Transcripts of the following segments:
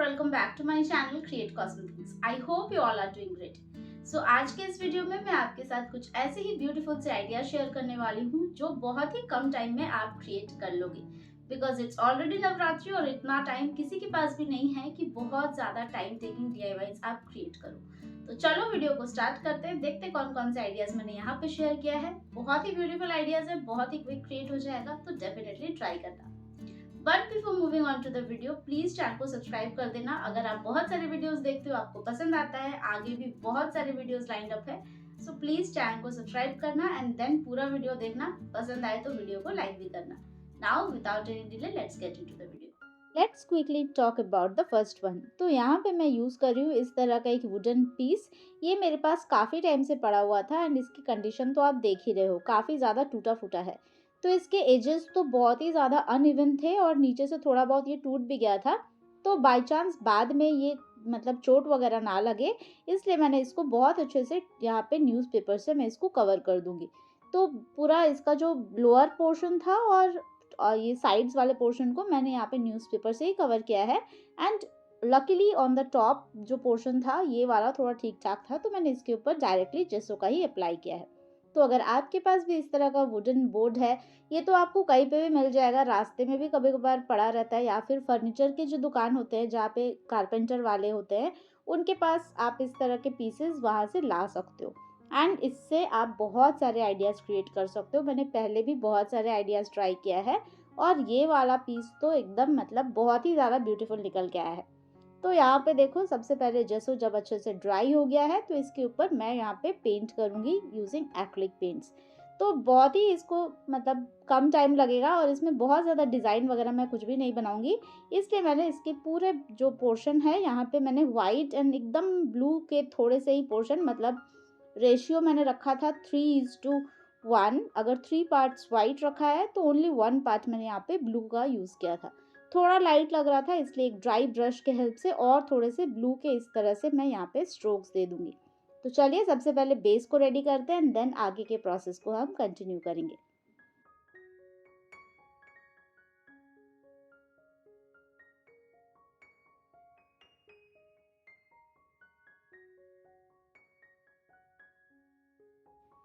welcome back to my channel Create Cosmetics. I hope you all are doing great. So आज के इस video में मैं आपके साथ कुछ ऐसे ही ब्यूटीफुल से आइडिया शेयर करने वाली हूँ जो बहुत ही कम टाइम में आप क्रिएट कर लोगे बिकॉज इट्स ऑलरेडी नवरात्रि और इतना टाइम किसी के पास भी नहीं है कि बहुत ज्यादा टाइम टेकिंग DIYs आप क्रिएट करो। तो चलो वीडियो को स्टार्ट करते हैं, देखते हैं कौन कौन से आइडियाज मैंने यहाँ पे शेयर किया है। बहुत ही ब्यूटीफुल आइडियाज है, बहुत ही क्विक क्रिएट हो जाएगा, तो डेफिनेटली ट्राई करना। But before moving on to the video, please channel को सब्सक्राइब कर देना। अगर आप बहुत सारे वीडियोस देखते हो, आपको पसंद आता है, आगे भी बहुत सारे वीडियोस लाइंड अप है, सो प्लीज चैनल को सब्सक्राइब करना एंड देन पूरा वीडियो देखना। पसंद आए तो वीडियो को लाइक भी करना। Now without any delay let's get into the video. Let's quickly talk about the first one. तो यहाँ पे मैं यूज कर रही हूँ इस तरह का एक वुडन पीस। ये मेरे पास काफी टाइम से पड़ा हुआ था एंड इसकी कंडीशन तो आप देख ही रहे हो, काफी ज्यादा टूटा फूटा है। तो इसके एजेस तो बहुत ही ज़्यादा अनइवन थे और नीचे से थोड़ा बहुत ये टूट भी गया था। तो बाय चांस बाद में ये मतलब चोट वगैरह ना लगे, इसलिए मैंने इसको बहुत अच्छे से यहाँ पे न्यूज़पेपर से मैं इसको कवर कर दूंगी। तो पूरा इसका जो लोअर पोर्शन था और ये साइड्स वाले पोर्शन को मैंने यहाँ पे न्यूज़पेपर से ही कवर किया है। And luckily on the top जो पोर्शन था ये वाला थोड़ा ठीक ठाक था, तो मैंने इसके ऊपर डायरेक्टली जेसो का ही अप्लाई किया है। तो अगर आपके पास भी इस तरह का वुडन बोर्ड है, ये तो आपको कहीं पे भी मिल जाएगा, रास्ते में भी कभी कभार पड़ा रहता है, या फिर फर्नीचर के जो दुकान होते हैं जहाँ पे कारपेंटर वाले होते हैं उनके पास आप इस तरह के पीसेस वहाँ से ला सकते हो। एंड इससे आप बहुत सारे आइडियाज़ क्रिएट कर सकते हो। मैंने पहले भी बहुत सारे आइडियाज़ ट्राई किया है और ये वाला पीस तो एकदम मतलब बहुत ही ज़्यादा ब्यूटीफुल निकल के आया है। तो यहाँ पे देखो, सबसे पहले जैसो जब अच्छे से ड्राई हो गया है तो इसके ऊपर मैं यहाँ पे पेंट करूँगी यूजिंग एक्रिलिक पेंट्स। तो बहुत ही इसको मतलब कम टाइम लगेगा और इसमें बहुत ज़्यादा डिज़ाइन वगैरह मैं कुछ भी नहीं बनाऊंगी। इसलिए मैंने इसके पूरे जो पोर्शन है यहाँ पे मैंने वाइट एंड एकदम ब्लू के थोड़े से ही पोर्शन, मतलब रेशियो मैंने रखा था 3:1। अगर 3 पार्ट्स वाइट रखा है तो ओनली 1 पार्ट मैंने यहाँ पे ब्लू का यूज़ किया था। थोड़ा लाइट लग रहा था, इसलिए एक ड्राई ब्रश के हेल्प से और थोड़े से ब्लू के इस तरह से मैं यहाँ पे स्ट्रोक्स दे दूंगी। तो चलिए सबसे पहले बेस को रेडी करते हैं एंड देन आगे के प्रोसेस को हम कंटिन्यू करेंगे।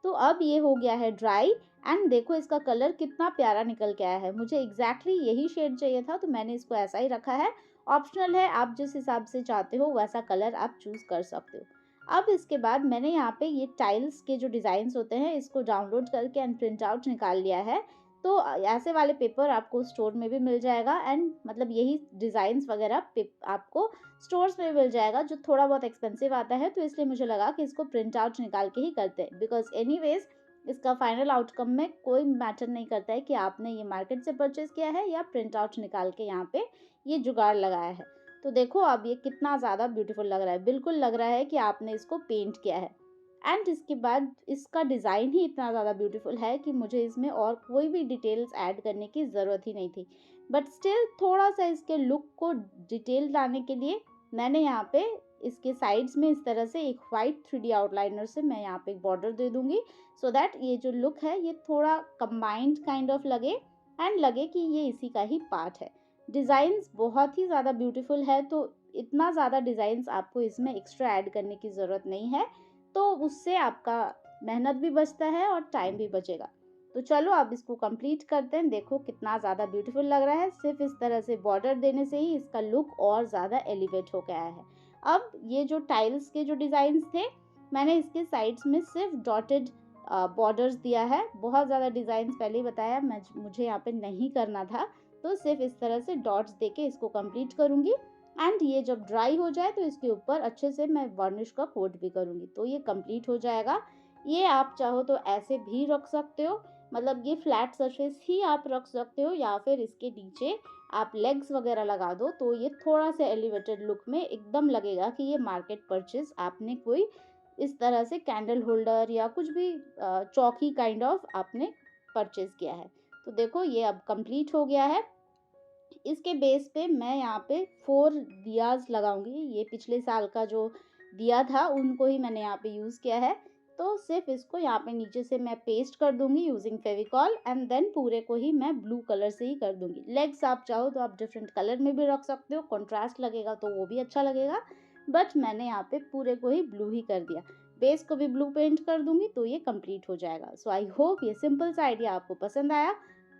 तो अब ये हो गया है ड्राई एंड देखो इसका कलर कितना प्यारा निकल के आया है। मुझे यही शेड चाहिए था तो मैंने इसको ऐसा ही रखा है। ऑप्शनल है, आप जिस हिसाब से चाहते हो वैसा कलर आप चूज कर सकते हो। अब इसके बाद मैंने यहाँ पे ये टाइल्स के जो डिज़ाइंस होते हैं इसको डाउनलोड करके एंड प्रिंट आउट निकाल लिया है। तो ऐसे वाले पेपर आपको स्टोर में भी मिल जाएगा एंड मतलब यही डिज़ाइंस वगैरह आपको स्टोर्स में मिल जाएगा, जो थोड़ा बहुत एक्सपेंसिव आता है। तो इसलिए मुझे लगा कि इसको प्रिंट आउट निकाल के ही करते हैं, बिकॉज एनीवेज इसका फाइनल आउटकम में कोई मैटर नहीं करता है कि आपने ये मार्केट से परचेज किया है या प्रिंट आउट निकाल के यहाँ पे ये जुगाड़ लगाया है। तो देखो अब ये कितना ज़्यादा ब्यूटीफुल लग रहा है, बिल्कुल लग रहा है कि आपने इसको पेंट किया है। एंड इसके बाद इसका डिज़ाइन ही इतना ज़्यादा ब्यूटीफुल है कि मुझे इसमें और कोई भी डिटेल्स ऐड करने की ज़रूरत ही नहीं थी। बट स्टिल थोड़ा सा इसके लुक को डिटेल लाने के लिए मैंने यहाँ पे इसके साइड्स में इस तरह से एक वाइट 3D आउटलाइनर से मैं यहाँ पे एक बॉर्डर दे दूंगी, सो दैट ये जो लुक है ये थोड़ा कंबाइंड काइंड ऑफ लगे एंड लगे कि ये इसी का ही पार्ट है। डिज़ाइंस बहुत ही ज़्यादा ब्यूटीफुल है, तो इतना ज़्यादा डिज़ाइंस आपको इसमें एक्स्ट्रा ऐड करने की ज़रूरत नहीं है। तो उससे आपका मेहनत भी बचता है और टाइम भी बचेगा। तो चलो अब इसको कंप्लीट करते हैं। देखो कितना ज़्यादा ब्यूटीफुल लग रहा है, सिर्फ इस तरह से बॉर्डर देने से ही इसका लुक और ज़्यादा एलिवेट हो गया है। अब ये जो टाइल्स के जो डिज़ाइंस थे मैंने इसके साइड्स में सिर्फ डॉटेड बॉर्डर्स दिया है। बहुत ज़्यादा डिज़ाइंस पहले ही बताया मुझे यहाँ पे नहीं करना था, तो सिर्फ इस तरह से डॉट्स देके इसको कंप्लीट करूँगी। एंड ये जब ड्राई हो जाए तो इसके ऊपर अच्छे से मैं वार्निश का कोट भी करूँगी, तो ये कंप्लीट हो जाएगा। ये आप चाहो तो ऐसे भी रख सकते हो, मतलब ये फ्लैट सरफेस ही आप रख सकते हो, या फिर इसके नीचे आप लेग्स वगैरह लगा दो तो ये थोड़ा सा एलिवेटेड लुक में एकदम लगेगा कि ये मार्केट परचेज आपने कोई इस तरह से कैंडल होल्डर या कुछ भी चौकी काइंड ऑफ आपने परचेज किया है। तो देखो ये अब कंप्लीट हो गया है। इसके बेस पे मैं यहाँ पे 4 दियाज लगाऊंगी। ये पिछले साल का जो दिया था उनको ही मैंने यहाँ पे यूज़ किया है। तो सिर्फ इसको यहाँ पे नीचे से मैं पेस्ट कर दूंगी यूजिंग फेविकॉल एंड देन पूरे को ही मैं ब्लू कलर से ही कर दूंगी। लेग्स आप चाहो तो आप डिफरेंट कलर में भी रख सकते हो, कंट्रास्ट लगेगा तो वो भी अच्छा लगेगा, बट मैंने यहाँ पे पूरे को ही ब्लू ही कर दिया। बेस को भी ब्लू पेंट कर दूंगी तो ये कंप्लीट हो जाएगा। सो आई होप ये सिंपल सा आइडिया आपको पसंद आया।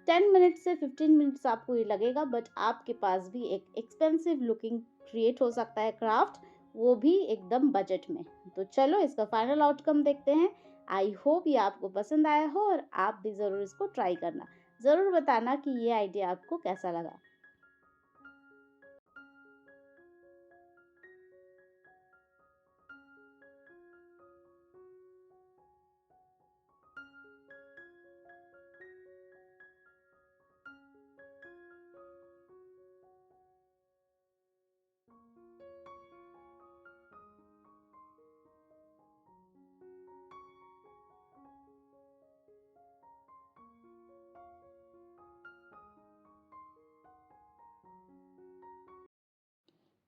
10 मिनट से 15 मिनट्स आपको ये लगेगा, बट आपके पास भी एक एक्सपेंसिव लुकिंग क्रिएट हो सकता है क्राफ्ट, वो भी एकदम बजट में। तो चलो इसका फाइनल आउटकम देखते हैं। आई होप ये आपको पसंद आया हो और आप भी ज़रूर इसको ट्राई करना। ज़रूर बताना कि ये आइडिया आपको कैसा लगा।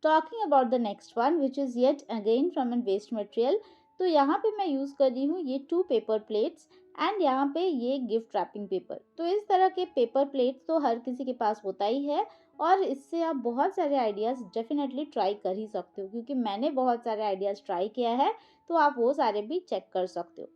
Talking about the next one which is yet again from an waste material. तो यहाँ पे मैं यूज़ कर रही हूँ ये 2 पेपर प्लेट्स एंड यहाँ पे ये गिफ्ट रैपिंग पेपर। तो इस तरह के पेपर प्लेट्स तो हर किसी के पास होता ही है और इससे आप बहुत सारे आइडियाज़ डेफिनेटली ट्राई कर ही सकते हो, क्योंकि मैंने बहुत सारे आइडियाज़ ट्राई किया है, तो आप वो सारे भी चेक कर सकते हो।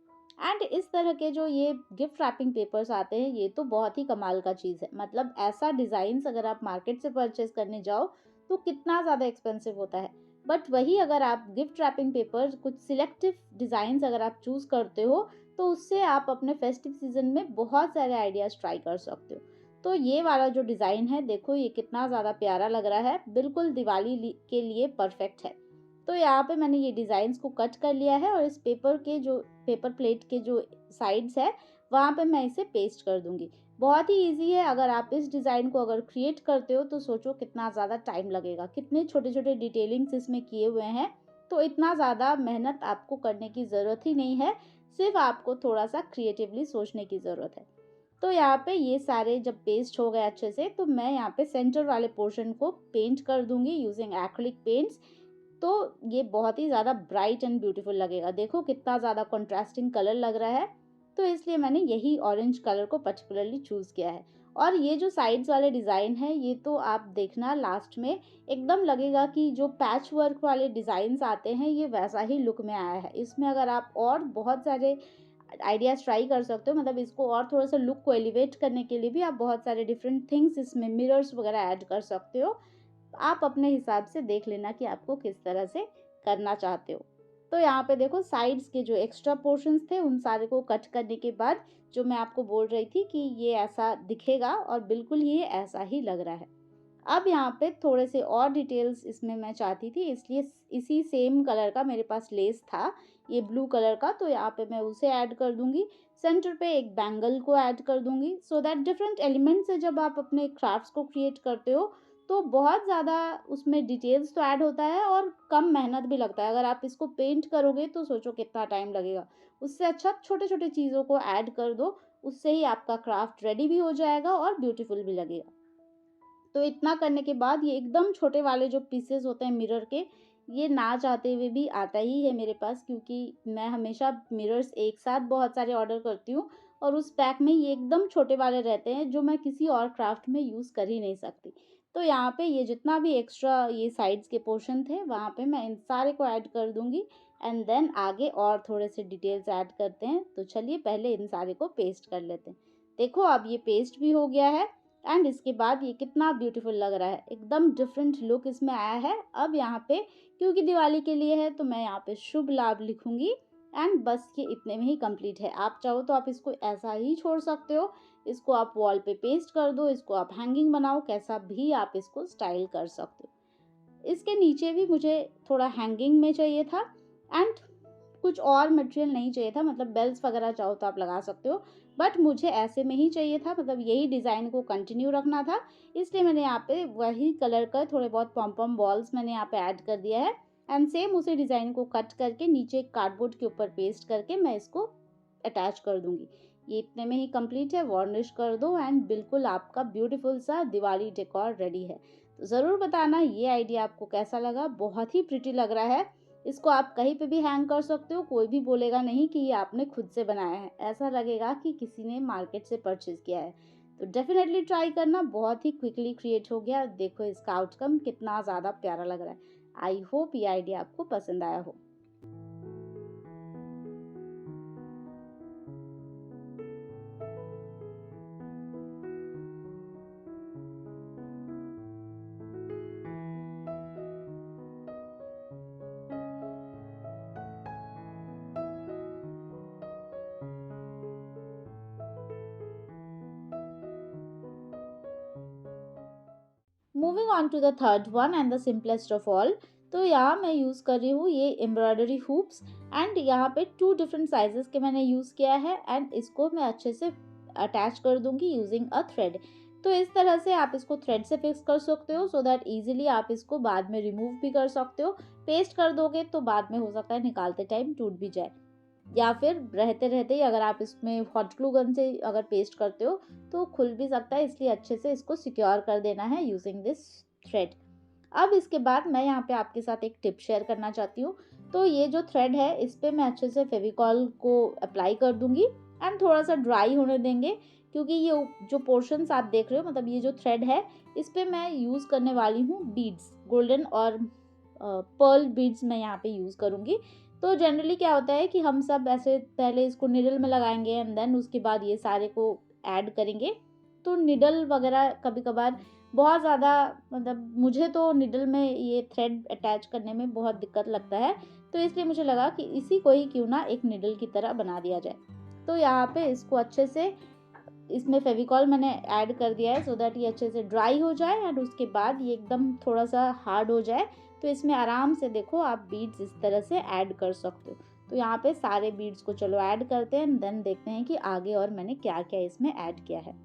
एंड इस तरह के जो ये गिफ्ट रैपिंग पेपर्स आते हैं ये तो बहुत ही कमाल का चीज़ है। मतलब ऐसा डिज़ाइंस अगर आप मार्केट से परचेज करने जाओ तो कितना ज़्यादा एक्सपेंसिव होता है, बट वही अगर आप गिफ्ट रैपिंग पेपर कुछ सिलेक्टिव डिज़ाइंस अगर आप चूज़ करते हो तो उससे आप अपने फेस्टिव सीजन में बहुत सारे आइडियाज़ ट्राई कर सकते हो। तो ये वाला जो डिज़ाइन है देखो ये कितना ज़्यादा प्यारा लग रहा है, बिल्कुल दिवाली के लिए परफेक्ट है। तो यहाँ पे मैंने ये डिज़ाइंस को कट कर लिया है और इस पेपर प्लेट के जो साइड्स है वहाँ पे मैं इसे पेस्ट कर दूंगी। बहुत ही इजी है। अगर आप इस डिज़ाइन को अगर क्रिएट करते हो तो सोचो कितना ज़्यादा टाइम लगेगा, कितने छोटे छोटे डिटेलिंग्स इसमें किए हुए हैं। तो इतना ज़्यादा मेहनत आपको करने की ज़रूरत ही नहीं है, सिर्फ आपको थोड़ा सा क्रिएटिवली सोचने की ज़रूरत है। तो यहाँ पे ये सारे जब पेस्ट हो गए अच्छे से तो मैं यहाँ पे सेंटर वाले पोर्शन को पेंट कर दूंगी यूजिंग एक्रिलिक पेंट्स। तो ये बहुत ही ज़्यादा ब्राइट एंड ब्यूटीफुल लगेगा। देखो कितना ज़्यादा कंट्रास्टिंग कलर लग रहा है। तो इसलिए मैंने यही ऑरेंज कलर को पर्टिकुलरली चूज़ किया है। और ये जो साइड्स वाले डिज़ाइन है ये तो आप देखना लास्ट में एकदम लगेगा कि जो पैच वर्क वाले डिज़ाइंस आते हैं ये वैसा ही लुक में आया है। इसमें अगर आप और बहुत सारे आइडियाज़ ट्राई कर सकते हो, मतलब इसको और थोड़ा सा लुक को एलिवेट करने के लिए भी आप बहुत सारे डिफरेंट थिंग्स इसमें मिरर्स वगैरह ऐड कर सकते हो। आप अपने हिसाब से देख लेना कि आपको किस तरह से करना चाहते हो। तो यहाँ पे देखो साइड्स के जो एक्स्ट्रा पोर्शंस थे उन सारे को कट करने के बाद जो मैं आपको बोल रही थी कि ये ऐसा दिखेगा और बिल्कुल ये ऐसा ही लग रहा है। अब यहाँ पे थोड़े से और डिटेल्स इसमें मैं चाहती थी, इसलिए इसी सेम कलर का मेरे पास लेस था, ये ब्लू कलर का, तो यहाँ पे मैं उसे ऐड कर दूंगी। सेंटर पे एक बैंगल को ऐड कर दूंगी सो दैट डिफरेंट एलिमेंट से जब आप अपने क्राफ्ट्स को क्रिएट करते हो तो बहुत ज़्यादा उसमें डिटेल्स तो ऐड होता है और कम मेहनत भी लगता है। अगर आप इसको पेंट करोगे तो सोचो कितना टाइम लगेगा, उससे अच्छा छोटे छोटे चीज़ों को ऐड कर दो, उससे ही आपका क्राफ्ट रेडी भी हो जाएगा और ब्यूटीफुल भी लगेगा। तो इतना करने के बाद ये एकदम छोटे वाले जो पीसेस होते हैं मिरर के, ये ना चाहते हुए भी आता ही है मेरे पास, क्योंकि मैं हमेशा मिरर्स एक साथ बहुत सारे ऑर्डर करती हूँ और उस पैक में ये एकदम छोटे वाले रहते हैं जो मैं किसी और क्राफ्ट में यूज़ कर ही नहीं सकती। तो यहाँ पे ये जितना भी एक्स्ट्रा ये साइड्स के पोर्शन थे वहाँ पे मैं इन सारे को ऐड कर दूँगी एंड देन आगे और थोड़े से डिटेल्स ऐड करते हैं। तो चलिए पहले इन सारे को पेस्ट कर लेते हैं। देखो अब ये पेस्ट भी हो गया है एंड इसके बाद ये कितना ब्यूटीफुल लग रहा है, एकदम डिफरेंट लुक इसमें आया है। अब यहाँ पे क्योंकि दिवाली के लिए है तो मैं यहाँ पे शुभ लाभ लिखूंगी एंड बस ये इतने में ही कंप्लीट है। आप चाहो तो आप इसको ऐसा ही छोड़ सकते हो, इसको आप वॉल पे पेस्ट कर दो, इसको आप हैंगिंग बनाओ, कैसा भी आप इसको स्टाइल कर सकते हो। इसके नीचे भी मुझे थोड़ा हैंगिंग में चाहिए था एंड कुछ और मटेरियल नहीं चाहिए था, मतलब बेल्स वगैरह चाहो तो आप लगा सकते हो, बट मुझे ऐसे में ही चाहिए था, मतलब यही डिज़ाइन को कंटिन्यू रखना था। इसलिए मैंने यहाँ पे वही कलर का थोड़े बहुत पॉम पॉम बॉल्स मैंने यहाँ पे ऐड कर दिया है एंड सेम उसी डिज़ाइन को कट करके नीचे कार्डबोर्ड के ऊपर पेस्ट करके मैं इसको अटैच कर दूंगी। ये इतने में ही कंप्लीट है। वार्निश कर दो एंड बिल्कुल आपका ब्यूटीफुल सा दिवाली डेकोर रेडी है। तो ज़रूर बताना ये आइडिया आपको कैसा लगा। बहुत ही प्रिटी लग रहा है इसको आप कहीं पे भी हैंग कर सकते हो, कोई भी बोलेगा नहीं कि ये आपने खुद से बनाया है, ऐसा लगेगा कि किसी ने मार्केट से परचेज किया है। तो डेफिनेटली ट्राई करना, बहुत ही क्विकली क्रिएट हो गया। देखो इसका आउटकम कितना ज़्यादा प्यारा लग रहा है। आई होप ये आइडिया आपको पसंद आया हो। Moving on to the third one and the simplest of all. तो यहाँ मैं यूज़ कर रही हूँ ये एम्ब्रॉयडरी हुप्स, एंड यहाँ पे 2 डिफरेंट साइजेस के मैंने यूज़ किया है, एंड इसको मैं अच्छे से अटैच कर दूंगी यूजिंग अ थ्रेड। तो इस तरह से आप इसको थ्रेड से फिक्स कर सकते हो, सो दैट इजीली आप इसको बाद में रिमूव भी कर सकते हो। पेस्ट कर दोगे तो बाद में हो सकता है निकालते टाइम टूट भी जाए, या फिर रहते रहते ही अगर आप इसमें हॉट ग्लू गन से अगर पेस्ट करते हो तो खुल भी सकता है, इसलिए अच्छे से इसको सिक्योर कर देना है यूजिंग दिस थ्रेड। अब इसके बाद मैं यहाँ पे आपके साथ एक टिप शेयर करना चाहती हूँ। तो ये जो थ्रेड है इस पर मैं अच्छे से फेविकॉल को अप्लाई कर दूंगी एंड थोड़ा सा ड्राई होने देंगे, क्योंकि ये जो पोर्शंस आप देख रहे हो, मतलब ये जो थ्रेड है, इस पर मैं यूज़ करने वाली हूँ बीड्स, गोल्डन और पर्ल बीड्स मैं यहाँ पे यूज़ करूँगी। तो जनरली क्या होता है कि हम सब ऐसे पहले इसको निडल में लगाएंगे एंड देन उसके बाद ये सारे को ऐड करेंगे। तो निडल वगैरह कभी कभार बहुत ज़्यादा, मतलब मुझे तो निडल में ये थ्रेड अटैच करने में बहुत दिक्कत लगता है, तो इसलिए मुझे लगा कि इसी को ही क्यों ना एक निडल की तरह बना दिया जाए। तो यहाँ पे इसको अच्छे से, इसमें फेविकॉल मैंने ऐड कर दिया है सो दैट ये अच्छे से ड्राई हो जाए एंड उसके बाद ये एकदम थोड़ा सा हार्ड हो जाए। तो इसमें आराम से देखो आप बीड्स इस तरह से ऐड कर सकते हो। तो यहाँ पे सारे बीड्स को चलो ऐड करते हैं, देन देखते हैं कि आगे और मैंने क्या क्या इसमें ऐड किया है।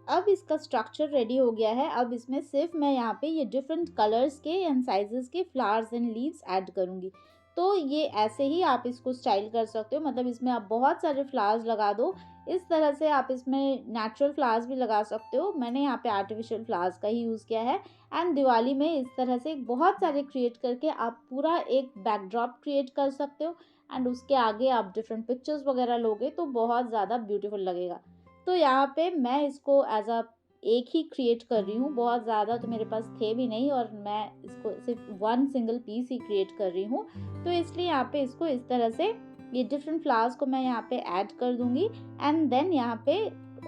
अब इसका स्ट्रक्चर रेडी हो गया है। अब इसमें सिर्फ मैं यहाँ पे ये डिफरेंट कलर्स के एंड साइजेस के फ्लावर्स एंड लीव्स ऐड करूँगी। तो ये ऐसे ही आप इसको स्टाइल कर सकते हो, मतलब इसमें आप बहुत सारे फ्लावर्स लगा दो। इस तरह से आप इसमें नेचुरल फ्लावर्स भी लगा सकते हो, मैंने यहाँ पे आर्टिफिशियल फ्लावर्स का ही यूज़ किया है। एंड दिवाली में इस तरह से बहुत सारे क्रिएट करके आप पूरा एक बैकड्रॉप क्रिएट कर सकते हो, एंड उसके आगे आप डिफरेंट पिक्चर्स वगैरह लोगे तो बहुत ज़्यादा ब्यूटीफुल लगेगा। तो यहाँ पे मैं इसको एज अ एक ही क्रिएट कर रही हूँ, बहुत ज़्यादा तो मेरे पास थे भी नहीं और मैं इसको सिर्फ 1 सिंगल पीस ही क्रिएट कर रही हूँ। तो इसलिए यहाँ पे इसको इस तरह से ये डिफरेंट फ्लावर्स को मैं यहाँ पे ऐड कर दूंगी, एंड देन यहाँ पे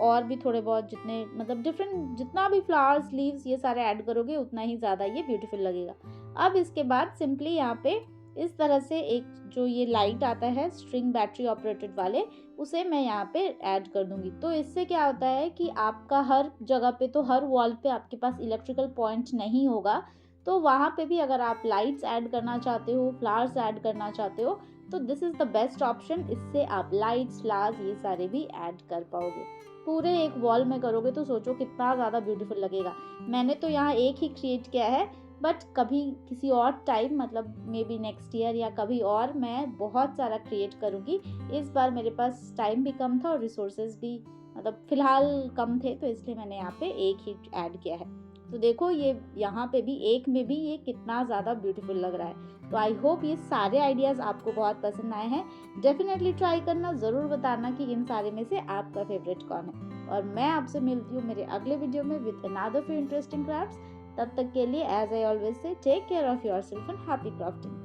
और भी थोड़े बहुत जितने, मतलब डिफरेंट जितना भी फ्लावर्स लीव्स ये सारे ऐड करोगे उतना ही ज़्यादा ये ब्यूटीफुल लगेगा। अब इसके बाद सिंपली यहाँ पे इस तरह से एक जो ये लाइट आता है स्ट्रिंग बैटरी ऑपरेटेड वाले, उसे मैं यहाँ पे ऐड कर दूंगी। तो इससे क्या होता है कि आपका हर जगह पे, तो हर वॉल पे आपके पास इलेक्ट्रिकल पॉइंट नहीं होगा, तो वहाँ पे भी अगर आप लाइट्स ऐड करना चाहते हो, फ्लावर्स ऐड करना चाहते हो, तो this is the best option. इससे आप लाइट्स, फ्लावर्स ये सारे भी ऐड कर पाओगे। पूरे एक वॉल में करोगे तो सोचो कितना ज़्यादा ब्यूटीफुल लगेगा। मैंने तो यहाँ एक ही क्रिएट किया है, बट कभी किसी और टाइम, मतलब मे बी नेक्स्ट ईयर या कभी और मैं बहुत सारा क्रिएट करूँगी। इस बार मेरे पास टाइम भी कम था और रिसोर्सेज भी मतलब फ़िलहाल कम थे, तो इसलिए मैंने यहाँ पे एक ही ऐड किया है। तो देखो ये यहाँ पे भी एक में भी ये कितना ज़्यादा ब्यूटीफुल लग रहा है। तो आई होप ये सारे आइडियाज़ आपको बहुत पसंद आए हैं। डेफिनेटली ट्राई करना, ज़रूर बताना कि इन सारे में से आपका फेवरेट कौन है। और मैं आपसे मिलती हूँ मेरे अगले वीडियो में with another few interesting crafts. तब तक के लिए as I always say, take care of yourself and happy crafting.